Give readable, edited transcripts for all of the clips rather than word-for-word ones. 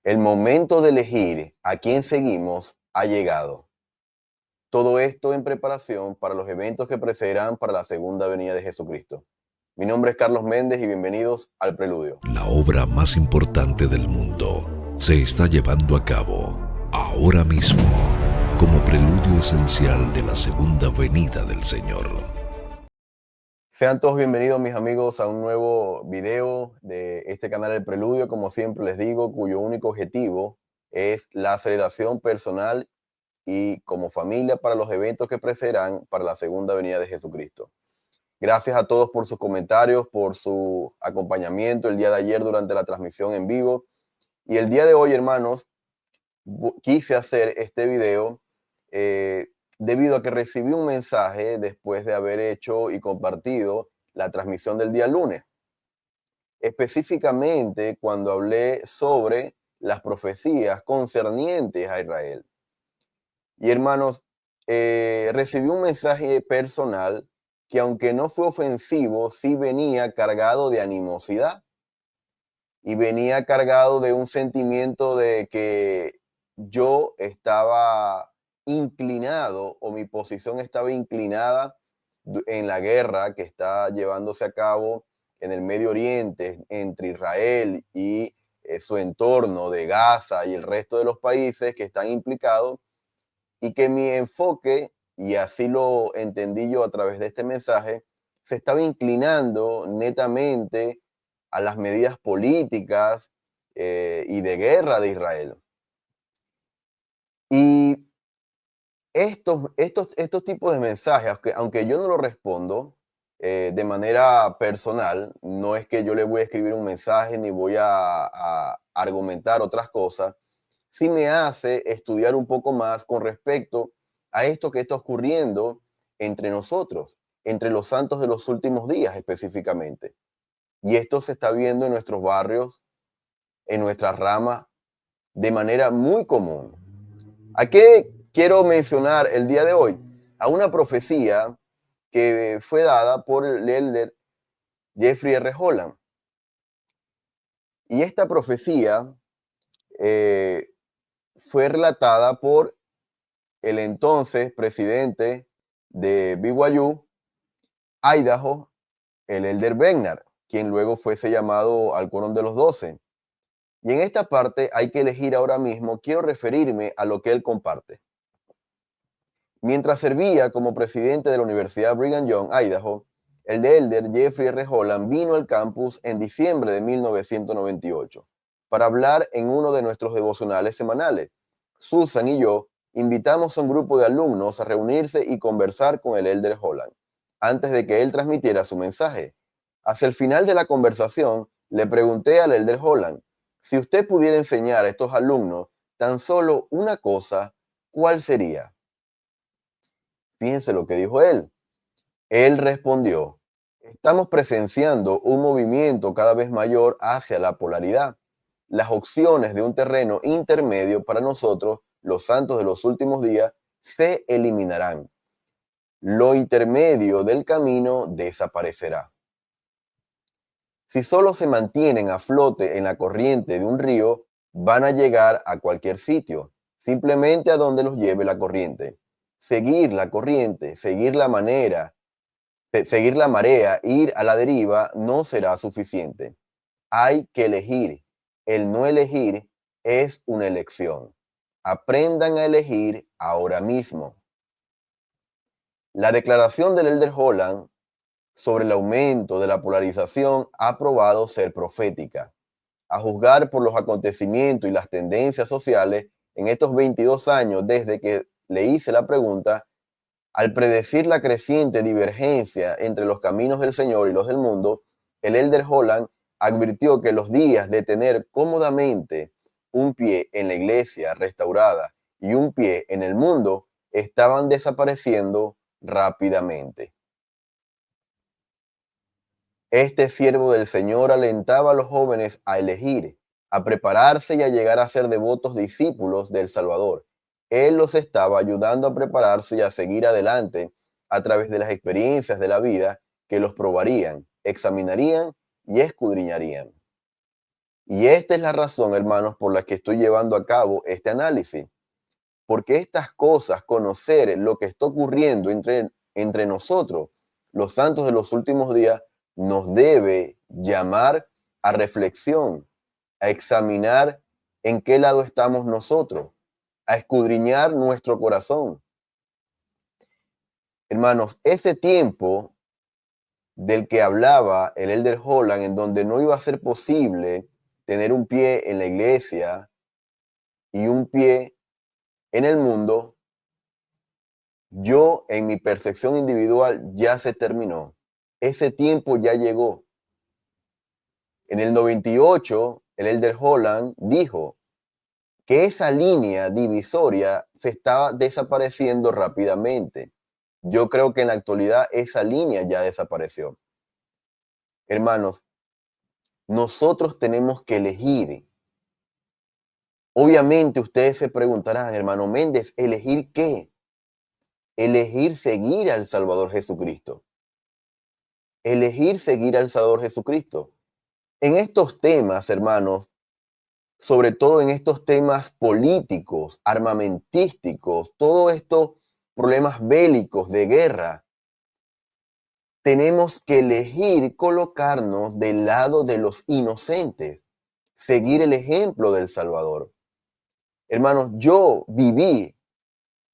El momento de elegir a quién seguimos ha llegado. Todo esto en preparación para los eventos que precederán para la segunda venida de Jesucristo. Mi nombre es Carlos Méndez y bienvenidos al Preludio. La obra más importante del mundo se está llevando a cabo ahora mismo como preludio esencial de la segunda venida del Señor. Sean todos bienvenidos, mis amigos, a un nuevo video de este canal El Preludio, como siempre les digo, cuyo único objetivo es la aceleración personal y como familia para los eventos que precederán para la segunda venida de Jesucristo. Gracias a todos por sus comentarios, por su acompañamiento el día de ayer durante la transmisión en vivo. Y el día de hoy, hermanos, quise hacer este video eh, debido a que recibí un mensaje después de haber hecho y compartido la transmisión del día lunes. Específicamente cuando hablé sobre las profecías concernientes a Israel. Y hermanos, recibí un mensaje personal que aunque no fue ofensivo, sí venía cargado de animosidad y venía cargado de un sentimiento de que yo estaba inclinado o mi posición estaba inclinada en la guerra que está llevándose a cabo en el Medio Oriente entre Israel y su entorno de Gaza y el resto de los países que están implicados, y que mi enfoque, y así lo entendí yo a través de este mensaje, se estaba inclinando netamente a las medidas políticas y de guerra de Israel. Y estos tipos de mensajes, aunque yo no lo respondo de manera personal, no es que yo le voy a escribir un mensaje ni voy a argumentar otras cosas, sí me hace estudiar un poco más con respecto a esto que está ocurriendo entre nosotros, entre los santos de los últimos días específicamente. Y esto se está viendo en nuestros barrios, en nuestras ramas, de manera muy común. ¿A qué quiero mencionar el día de hoy? A una profecía que fue dada por el elder Jeffrey R. Holland. Y esta profecía eh, fue relatada por el entonces presidente de BYU, Idaho, el elder Bednar, quien luego fuese llamado al Quórum de los 12. Y en esta parte hay que elegir ahora mismo, quiero referirme a lo que él comparte. Mientras servía como presidente de la Universidad Brigham Young, Idaho, el elder Jeffrey R. Holland vino al campus en diciembre de 1998 para hablar en uno de nuestros devocionales semanales. Susan y yo invitamos a un grupo de alumnos a reunirse y conversar con el elder Holland antes de que él transmitiera su mensaje. Hacia el final de la conversación, le pregunté al elder Holland, si usted pudiera enseñar a estos alumnos tan solo una cosa, ¿cuál sería? Fíjense lo que dijo él. Él respondió, estamos presenciando un movimiento cada vez mayor hacia la polaridad. Las opciones de un terreno intermedio para nosotros, los santos de los últimos días, se eliminarán. Lo intermedio del camino desaparecerá. Si solo se mantienen a flote en la corriente de un río, van a llegar a cualquier sitio, simplemente a donde los lleve la corriente. Seguir la corriente, seguir la marea, ir a la deriva, no será suficiente. Hay que elegir. El no elegir es una elección. Aprendan a elegir ahora mismo. La declaración del elder Holland sobre el aumento de la polarización ha probado ser profética. A juzgar por los acontecimientos y las tendencias sociales en estos 22 años desde que le hice la pregunta, al predecir la creciente divergencia entre los caminos del Señor y los del mundo, el elder Holland advirtió que los días de tener cómodamente un pie en la iglesia restaurada y un pie en el mundo estaban desapareciendo rápidamente. Este siervo del Señor alentaba a los jóvenes a elegir, a prepararse y a llegar a ser devotos discípulos del Salvador. Él los estaba ayudando a prepararse y a seguir adelante a través de las experiencias de la vida que los probarían, examinarían y escudriñarían. Y esta es la razón, hermanos, por la que estoy llevando a cabo este análisis. Porque estas cosas, conocer lo que está ocurriendo entre nosotros, los santos de los últimos días, nos debe llamar a reflexión, a examinar en qué lado estamos nosotros, a escudriñar nuestro corazón. Hermanos, ese tiempo del que hablaba el Elder Holland, en donde no iba a ser posible tener un pie en la iglesia y un pie en el mundo, yo en mi percepción individual ya se terminó. Ese tiempo ya llegó. En el 98, el Elder Holland dijo que esa línea divisoria se estaba desapareciendo rápidamente. Yo creo que en la actualidad esa línea ya desapareció. Hermanos, nosotros tenemos que elegir. Obviamente ustedes se preguntarán, hermano Méndez, ¿elegir qué? Elegir seguir al Salvador Jesucristo. Elegir seguir al Salvador Jesucristo. En estos temas, hermanos, sobre todo en estos temas políticos, armamentísticos, todos estos problemas bélicos de guerra, tenemos que elegir colocarnos del lado de los inocentes, seguir el ejemplo del Salvador. Hermanos, yo viví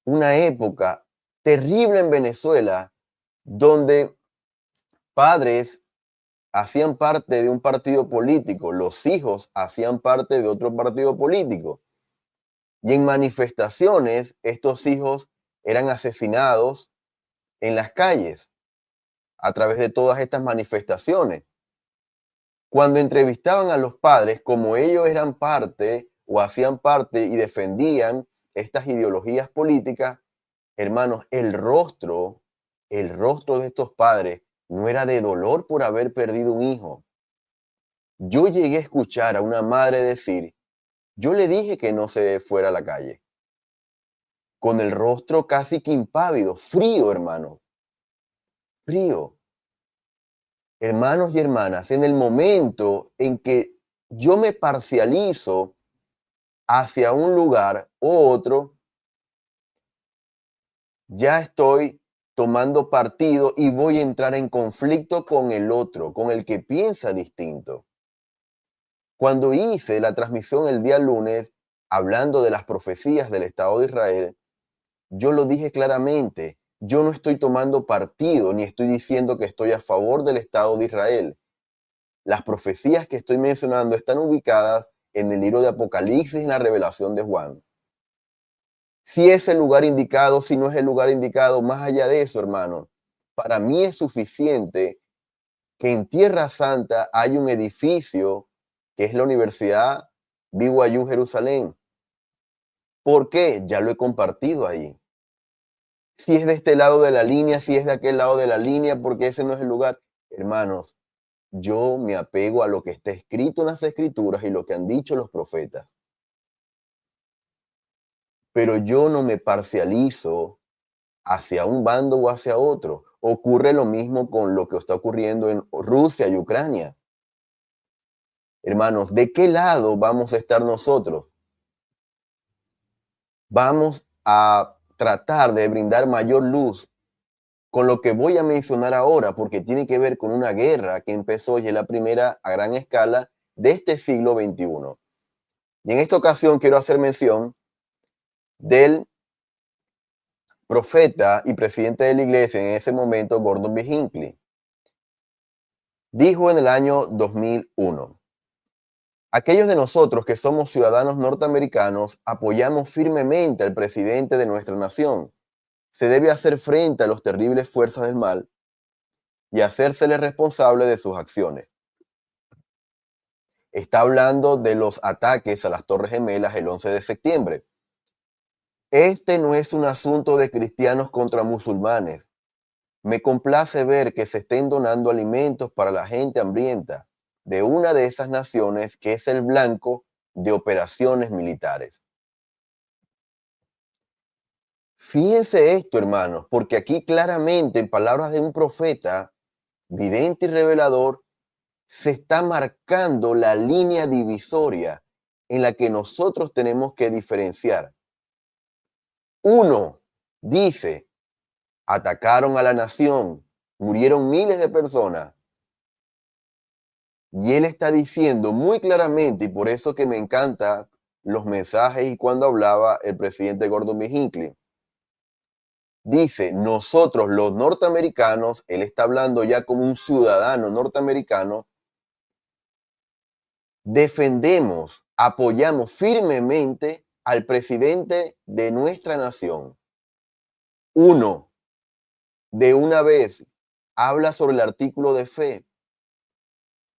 una época terrible en Venezuela donde padres hacían parte de un partido político, los hijos hacían parte de otro partido político. Y en manifestaciones, estos hijos eran asesinados en las calles a través de todas estas manifestaciones. Cuando entrevistaban a los padres, como ellos eran parte o hacían parte y defendían estas ideologías políticas, hermanos, el rostro de estos padres no era de dolor por haber perdido un hijo. Yo llegué a escuchar a una madre decir, yo le dije que no se fuera a la calle, con el rostro casi que impávido, frío, hermano, frío. Hermanos y hermanas, en el momento en que yo me parcializo hacia un lugar u otro, ya estoy tomando partido y voy a entrar en conflicto con el otro, con el que piensa distinto. Cuando hice la transmisión el día lunes, hablando de las profecías del Estado de Israel, yo lo dije claramente, yo no estoy tomando partido ni estoy diciendo que estoy a favor del Estado de Israel. Las profecías que estoy mencionando están ubicadas en el libro de Apocalipsis y en la revelación de Juan. Si es el lugar indicado, si no es el lugar indicado, más allá de eso, hermano, para mí es suficiente que en Tierra Santa hay un edificio que es la Universidad BYU Jerusalén. ¿Por qué? Ya lo he compartido ahí. Si es de este lado de la línea, si es de aquel lado de la línea, porque ese no es el lugar. Hermanos, yo me apego a lo que está escrito en las escrituras y lo que han dicho los profetas. Pero yo no me parcializo hacia un bando o hacia otro. Ocurre lo mismo con lo que está ocurriendo en Rusia y Ucrania. Hermanos, ¿de qué lado vamos a estar nosotros? Vamos a tratar de brindar mayor luz con lo que voy a mencionar ahora, porque tiene que ver con una guerra que empezó y es la primera a gran escala de este siglo XXI. Y en esta ocasión quiero hacer mención del profeta y presidente de la iglesia en ese momento, Gordon B. Hinckley. Dijo en el año 2001, aquellos de nosotros que somos ciudadanos norteamericanos apoyamos firmemente al presidente de nuestra nación. Se debe hacer frente a las terribles fuerzas del mal y hacérsele responsable de sus acciones. Está hablando de los ataques a las Torres Gemelas el 11 de septiembre. Este no es un asunto de cristianos contra musulmanes. Me complace ver que se estén donando alimentos para la gente hambrienta de una de esas naciones que es el blanco de operaciones militares. Fíjense esto, hermanos, porque aquí claramente, en palabras de un profeta, vidente y revelador, se está marcando la línea divisoria en la que nosotros tenemos que diferenciar. Uno dice, atacaron a la nación, murieron miles de personas. Y él está diciendo muy claramente, y por eso que me encanta los mensajes y cuando hablaba el presidente Gordon B. Hinckley, dice, nosotros los norteamericanos, él está hablando ya como un ciudadano norteamericano, defendemos, apoyamos firmemente al presidente de nuestra nación. Uno, de una vez, habla sobre el artículo de fe.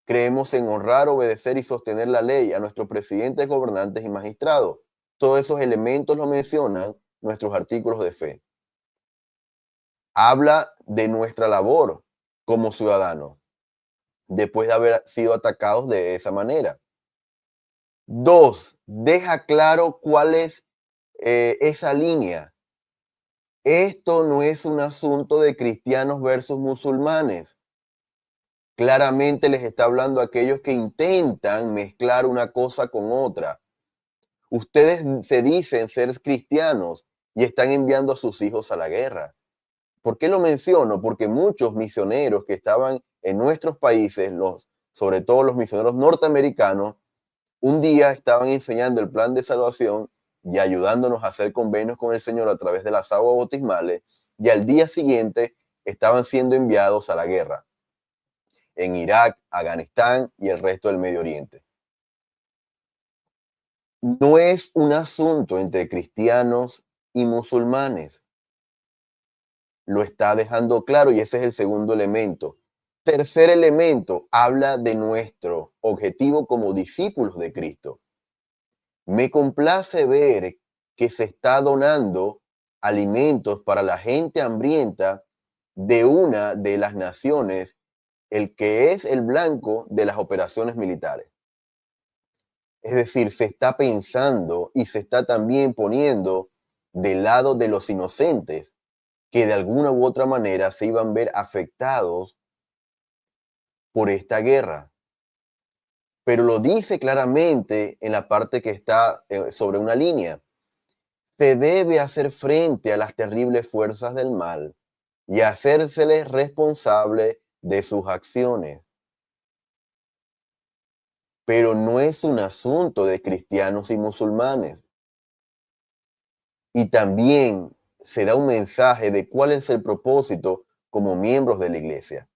Creemos en honrar, obedecer y sostener la ley a nuestros presidentes, gobernantes y magistrados. Todos esos elementos lo mencionan nuestros artículos de fe. Habla de nuestra labor como ciudadanos, después de haber sido atacados de esa manera. Dos, deja claro cuál es esa línea. Esto no es un asunto de cristianos versus musulmanes. Claramente les está hablando a aquellos que intentan mezclar una cosa con otra. Ustedes se dicen ser cristianos y están enviando a sus hijos a la guerra. ¿Por qué lo menciono? Porque muchos misioneros que estaban en nuestros países, sobre todo los misioneros norteamericanos, un día estaban enseñando el plan de salvación y ayudándonos a hacer convenios con el Señor a través de las aguas bautismales, y al día siguiente estaban siendo enviados a la guerra en Irak, Afganistán y el resto del Medio Oriente. No es un asunto entre cristianos y musulmanes. Lo está dejando claro y ese es el segundo elemento. Tercer elemento, habla de nuestro objetivo como discípulos de Cristo. Me complace ver que se está donando alimentos para la gente hambrienta de una de las naciones, el que es el blanco de las operaciones militares. Es decir, se está pensando y se está también poniendo del lado de los inocentes que de alguna u otra manera se iban a ver afectados por esta guerra. Pero lo dice claramente en la parte que está sobre una línea. Se debe hacer frente a las terribles fuerzas del mal y hacérseles responsable de sus acciones. Pero no es un asunto de cristianos y musulmanes. Y también se da un mensaje de cuál es el propósito como miembros de la iglesia.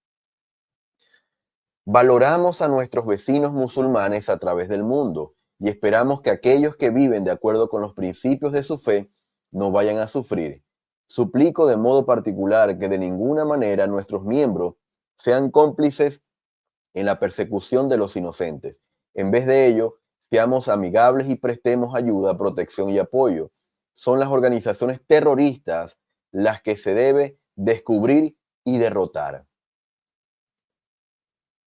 Valoramos a nuestros vecinos musulmanes a través del mundo y esperamos que aquellos que viven de acuerdo con los principios de su fe no vayan a sufrir. Suplico de modo particular que de ninguna manera nuestros miembros sean cómplices en la persecución de los inocentes. En vez de ello, seamos amigables y prestemos ayuda, protección y apoyo. Son las organizaciones terroristas las que se debe descubrir y derrotar.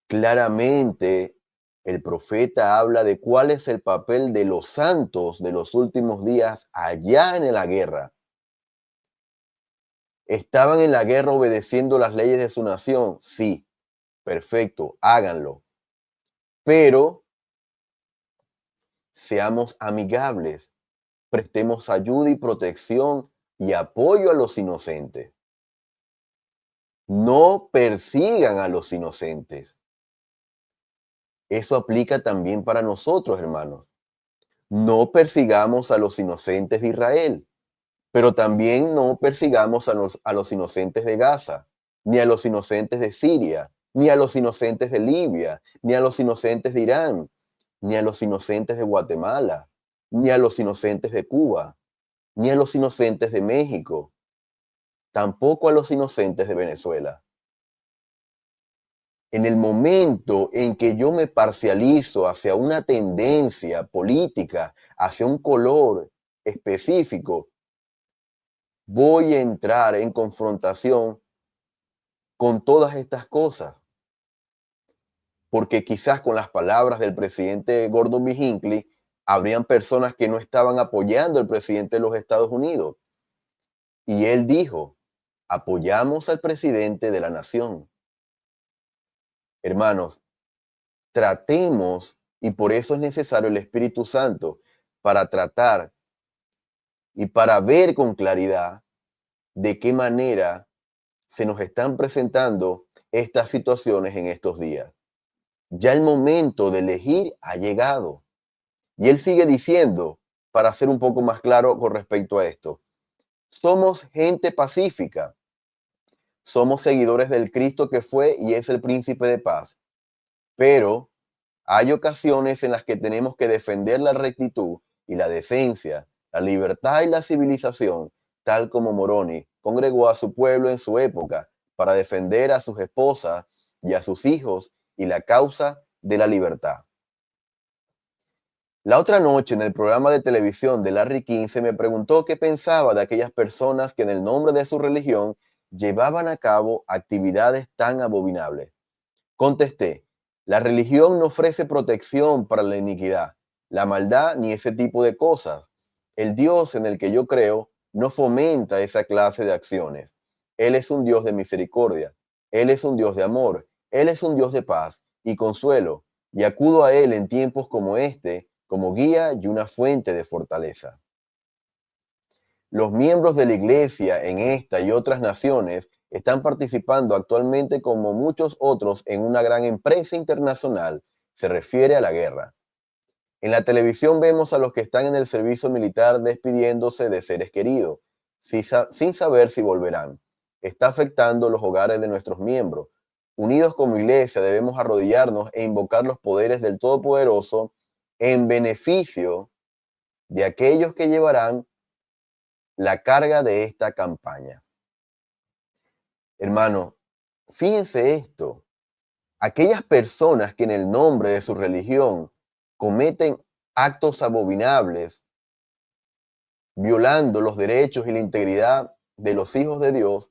Claramente, el profeta habla de cuál es el papel de los santos de los últimos días allá en la guerra. ¿Estaban en la guerra obedeciendo las leyes de su nación? Sí, perfecto, háganlo. Pero seamos amigables, prestemos ayuda y protección y apoyo a los inocentes. No persigan a los inocentes. Eso aplica también para nosotros, hermanos. No persigamos a los inocentes de Israel, pero también no persigamos a los inocentes de Gaza, ni a los inocentes de Siria, ni a los inocentes de Libia, ni a los inocentes de Irán, ni a los inocentes de Guatemala, ni a los inocentes de Cuba, ni a los inocentes de México, tampoco a los inocentes de Venezuela. En el momento en que yo me parcializo hacia una tendencia política, hacia un color específico, voy a entrar en confrontación con todas estas cosas. Porque quizás con las palabras del presidente Gordon B. Hinckley, habrían personas que no estaban apoyando al presidente de los Estados Unidos. Y él dijo, apoyamos al presidente de la nación. Hermanos, tratemos, y por eso es necesario el Espíritu Santo, para tratar y para ver con claridad de qué manera se nos están presentando estas situaciones en estos días. Ya el momento de elegir ha llegado. Y él sigue diciendo, para ser un poco más claro con respecto a esto, somos gente pacífica, somos seguidores del Cristo que fue y es el príncipe de paz, pero hay ocasiones en las que tenemos que defender la rectitud y la decencia, la libertad y la civilización, tal como Moroni congregó a su pueblo en su época para defender a sus esposas y a sus hijos y la causa de la libertad. La otra noche en el programa de televisión de Larry King se me preguntó qué pensaba de aquellas personas que en el nombre de su religión llevaban a cabo actividades tan abominables. Contesté, la religión no ofrece protección para la iniquidad, la maldad ni ese tipo de cosas. El Dios en el que yo creo no fomenta esa clase de acciones. Él es un Dios de misericordia, Él es un Dios de amor, Él es un Dios de paz y consuelo, y acudo a Él en tiempos como este como guía y una fuente de fortaleza. Los miembros de la iglesia en esta y otras naciones están participando actualmente como muchos otros en una gran empresa internacional. Se refiere a la guerra. En la televisión vemos a los que están en el servicio militar despidiéndose de seres queridos, sin saber si volverán. Está afectando los hogares de nuestros miembros. Unidos como iglesia debemos arrodillarnos e invocar los poderes del Todopoderoso en beneficio de aquellos que llevarán la carga de esta campaña. Hermano, fíjense esto. Aquellas personas que en el nombre de su religión cometen actos abominables, violando los derechos y la integridad de los hijos de Dios,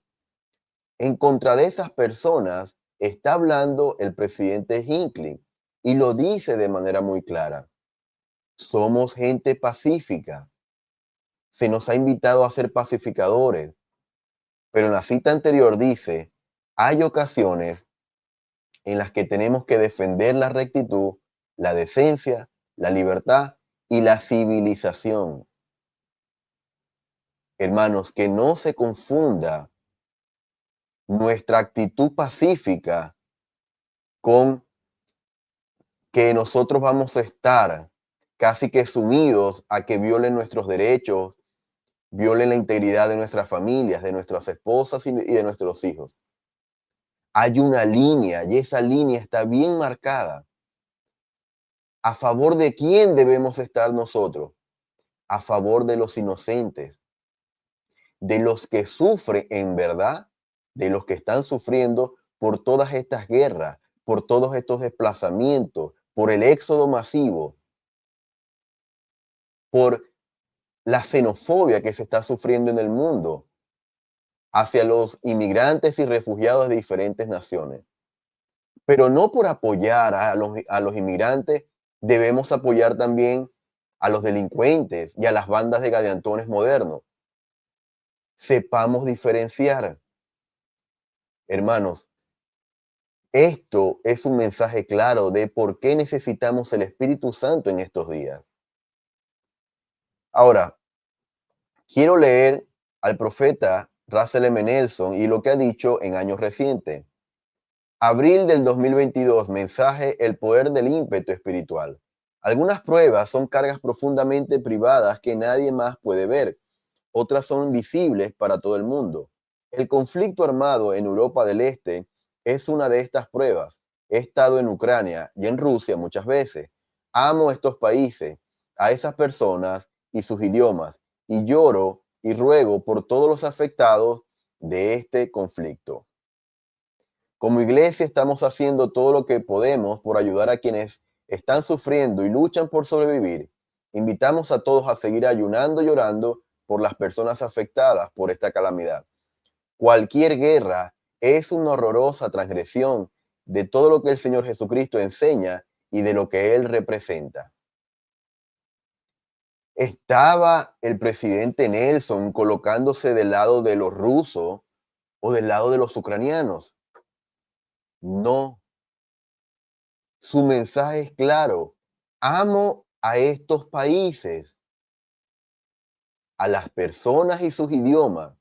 en contra de esas personas está hablando el presidente Hinckley y lo dice de manera muy clara. Somos gente pacífica. Se nos ha invitado a ser pacificadores. Pero en la cita anterior dice, hay ocasiones en las que tenemos que defender la rectitud, la decencia, la libertad y la civilización. Hermanos, que no se confunda nuestra actitud pacífica con que nosotros vamos a estar casi que sumidos a que violen nuestros derechos, violen la integridad de nuestras familias, de nuestras esposas y de nuestros hijos. Hay una línea y esa línea está bien marcada. ¿A favor de quién debemos estar nosotros? A favor de los inocentes, de los que sufren en verdad, de los que están sufriendo por todas estas guerras, por todos estos desplazamientos, por el éxodo masivo, por la xenofobia que se está sufriendo en el mundo hacia los inmigrantes y refugiados de diferentes naciones. Pero no por apoyar a los inmigrantes, debemos apoyar también a los delincuentes y a las bandas de gadiantones modernos. Sepamos diferenciar. Hermanos, esto es un mensaje claro de por qué necesitamos el Espíritu Santo en estos días. Ahora, quiero leer al profeta Russell M. Nelson y lo que ha dicho en años recientes. Abril del 2022, mensaje El poder del ímpetu espiritual. Algunas pruebas son cargas profundamente privadas que nadie más puede ver. Otras son visibles para todo el mundo. El conflicto armado en Europa del Este es una de estas pruebas. He estado en Ucrania y en Rusia muchas veces. Amo estos países, a esas personas y sus idiomas, y lloro y ruego por todos los afectados de este conflicto. Como iglesia estamos haciendo todo lo que podemos por ayudar a quienes están sufriendo y luchan por sobrevivir. Invitamos a todos a seguir ayunando y orando por las personas afectadas por esta calamidad. Cualquier guerra es una horrorosa transgresión de todo lo que el Señor Jesucristo enseña y de lo que Él representa. ¿Estaba el presidente Nelson colocándose del lado de los rusos o del lado de los ucranianos? No. Su mensaje es claro. Amo a estos países, a las personas y sus idiomas,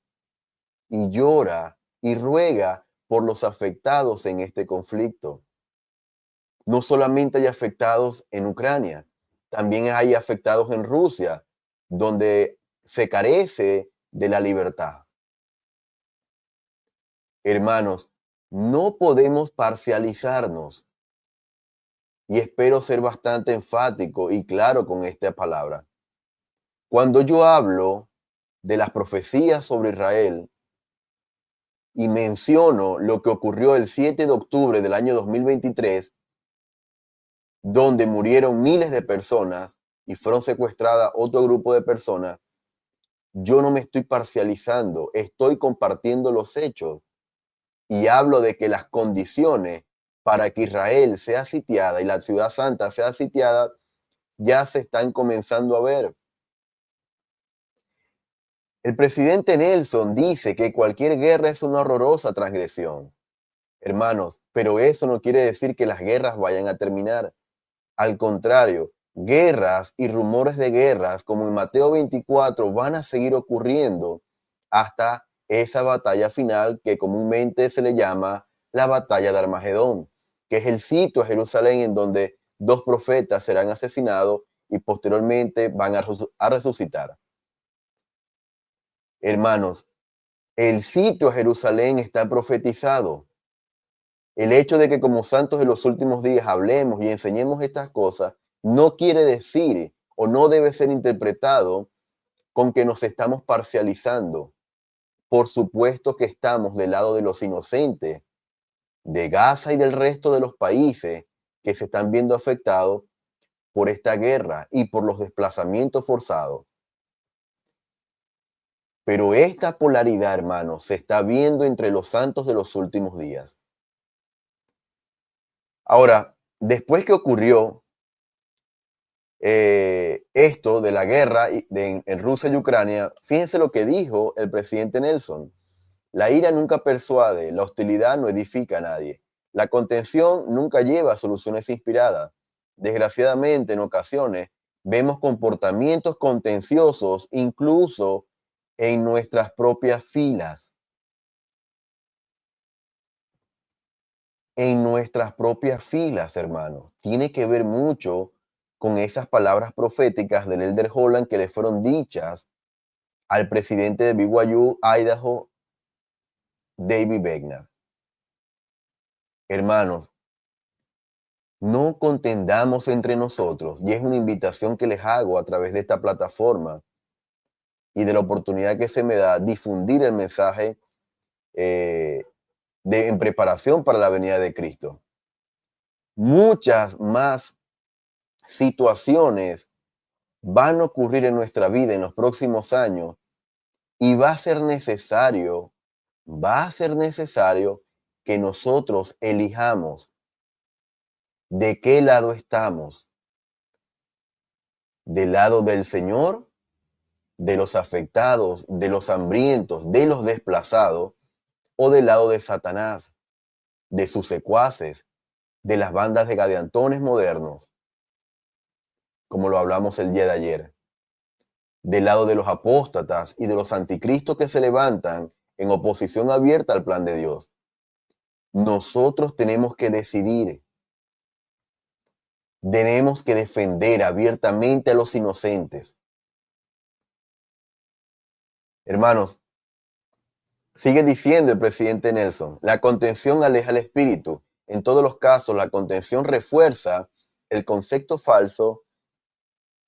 y llora y ruega por los afectados en este conflicto. No solamente hay afectados en Ucrania, también hay afectados en Rusia, donde se carece de la libertad. Hermanos, no podemos parcializarnos y espero ser bastante enfático y claro con esta palabra. Cuando yo hablo de las profecías sobre Israel y menciono lo que ocurrió el 7 de octubre del año 2023, donde murieron miles de personas y fueron secuestradas otro grupo de personas, yo no me estoy parcializando, estoy compartiendo los hechos y hablo de que las condiciones para que Israel sea sitiada y la ciudad santa sea sitiada ya se están comenzando a ver. El presidente Nelson dice que cualquier guerra es una horrorosa transgresión, hermanos, pero eso no quiere decir que las guerras vayan a terminar. Al contrario, guerras y rumores de guerras, como en Mateo 24, van a seguir ocurriendo hasta esa batalla final que comúnmente se le llama la batalla de Armagedón, que es el sitio a Jerusalén en donde dos profetas serán asesinados y posteriormente van a resucitar. Hermanos, el sitio a Jerusalén está profetizado. El hecho de que como santos de los últimos días hablemos y enseñemos estas cosas no quiere decir o no debe ser interpretado con que nos estamos parcializando. Por supuesto que estamos del lado de los inocentes, de Gaza y del resto de los países que se están viendo afectados por esta guerra y por los desplazamientos forzados. Pero esta polaridad, hermanos, se está viendo entre los santos de los últimos días. Ahora, después que ocurrió esto de la guerra en Rusia y Ucrania, fíjense lo que dijo el presidente Nelson. La ira nunca persuade, la hostilidad no edifica a nadie. La contención nunca lleva a soluciones inspiradas. Desgraciadamente, en ocasiones, vemos comportamientos contenciosos incluso en nuestras propias filas. En nuestras propias filas, hermanos. Tiene que ver mucho con esas palabras proféticas del Elder Holland que le fueron dichas al presidente de BYU, Idaho, David Begnar. Hermanos, no contendamos entre nosotros, y es una invitación que les hago a través de esta plataforma y de la oportunidad que se me da difundir el mensaje en preparación para la venida de Cristo. Muchas más situaciones van a ocurrir en nuestra vida en los próximos años y va a ser necesario que nosotros elijamos de qué lado estamos, del lado del Señor, de los afectados, de los hambrientos, de los desplazados, o del lado de Satanás, de sus secuaces, de las bandas de gadiantones modernos, como lo hablamos el día de ayer, del lado de los apóstatas y de los anticristos que se levantan en oposición abierta al plan de Dios. Nosotros tenemos que decidir, tenemos que defender abiertamente a los inocentes. Hermanos, sigue diciendo el presidente Nelson, la contención aleja el espíritu. En todos los casos, la contención refuerza el concepto falso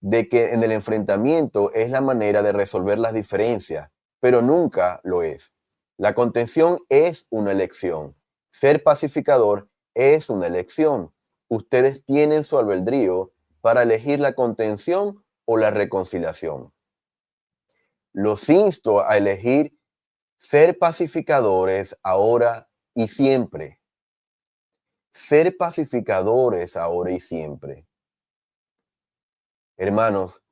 de que en el enfrentamiento es la manera de resolver las diferencias, pero nunca lo es. La contención es una elección. Ser pacificador es una elección. Ustedes tienen su albedrío para elegir la contención o la reconciliación. Los insto a elegir ser pacificadores ahora y siempre. Ser pacificadores ahora y siempre. Hermanos,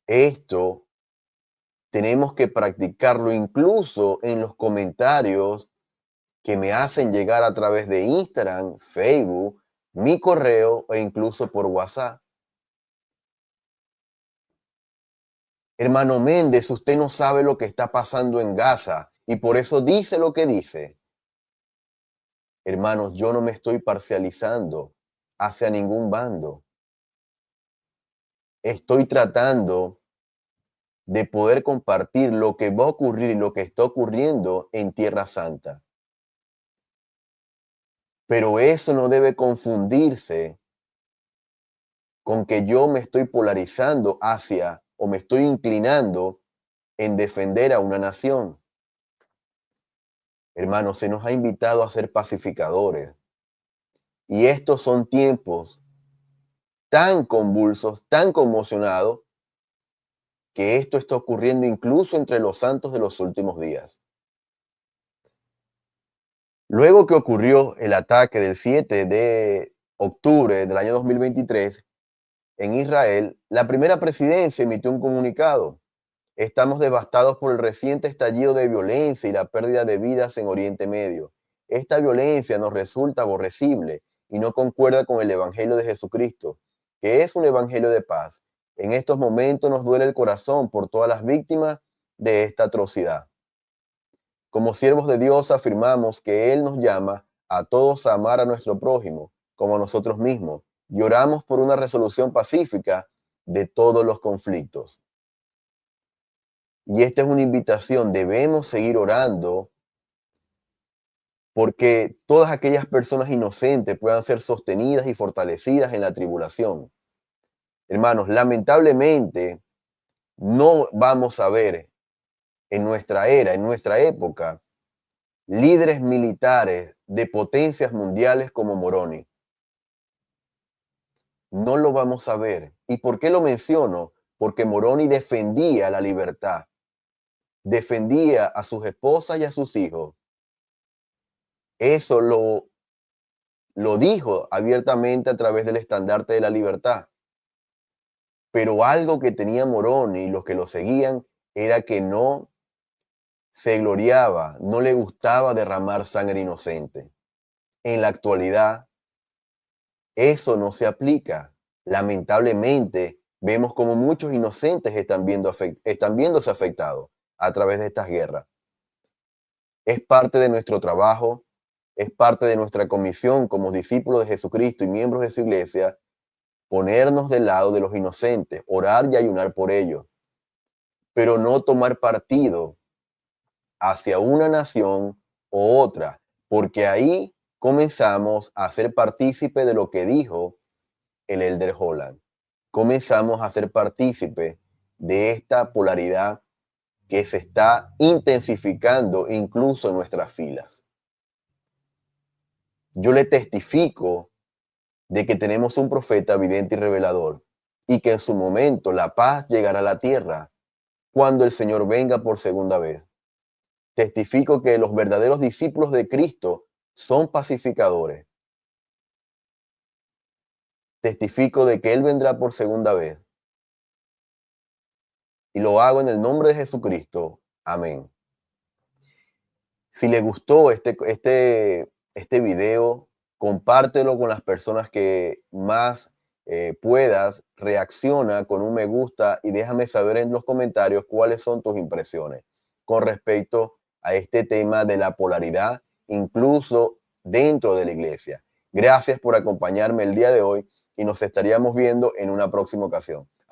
esto tenemos que practicarlo incluso en los comentarios que me hacen llegar a través de Instagram, Facebook mi correo e incluso por WhatsApp. Hermano Méndez, usted no sabe lo que está pasando en Gaza y por eso dice lo que dice. Hermanos, yo no me estoy parcializando hacia ningún bando. Estoy tratando de poder compartir lo que va a ocurrir y lo que está ocurriendo en Tierra Santa. Pero eso no debe confundirse con que yo me estoy polarizando hacia o me estoy inclinando en defender a una nación. Hermanos, se nos ha invitado a ser pacificadores. Y estos son tiempos tan convulsos, tan conmocionados, que esto está ocurriendo incluso entre los santos de los últimos días. Luego que ocurrió el ataque del 7 de octubre del año 2023 en Israel, la primera presidencia emitió un comunicado. Estamos devastados por el reciente estallido de violencia y la pérdida de vidas en Oriente Medio. Esta violencia nos resulta aborrecible y no concuerda con el Evangelio de Jesucristo, que es un Evangelio de paz. En estos momentos nos duele el corazón por todas las víctimas de esta atrocidad. Como siervos de Dios afirmamos que Él nos llama a todos a amar a nuestro prójimo como a nosotros mismos y oramos por una resolución pacífica de todos los conflictos. Y esta es una invitación, debemos seguir orando porque todas aquellas personas inocentes puedan ser sostenidas y fortalecidas en la tribulación. Hermanos, lamentablemente no vamos a ver en nuestra era, en nuestra época, líderes militares de potencias mundiales como Moroni. No lo vamos a ver. ¿Y por qué lo menciono? Porque Moroni defendía la libertad, defendía a sus esposas y a sus hijos. Eso lo dijo abiertamente a través del estandarte de la libertad. Pero algo que tenía Moroni y los que lo seguían era que no se gloriaba, no le gustaba derramar sangre inocente. En la actualidad, eso no se aplica. Lamentablemente, vemos como muchos inocentes están viéndose afectados a través de estas guerras. Es parte de nuestro trabajo, es parte de nuestra comisión como discípulos de Jesucristo y miembros de su iglesia, ponernos del lado de los inocentes, orar y ayunar por ellos, pero no tomar partido hacia una nación u otra, porque ahí comenzamos a ser partícipe de lo que dijo el Elder Holland. Comenzamos a ser partícipe de esta polaridad que se está intensificando incluso en nuestras filas. Yo le testifico de que tenemos un profeta vidente y revelador y que en su momento la paz llegará a la tierra cuando el Señor venga por segunda vez. Testifico que los verdaderos discípulos de Cristo son pacificadores. Testifico de que Él vendrá por segunda vez. Y lo hago en el nombre de Jesucristo. Amén. Si le gustó este video, compártelo con las personas que más puedas, reacciona con un me gusta y déjame saber en los comentarios cuáles son tus impresiones con respecto a este tema de la polaridad, incluso dentro de la iglesia. Gracias por acompañarme el día de hoy y nos estaríamos viendo en una próxima ocasión.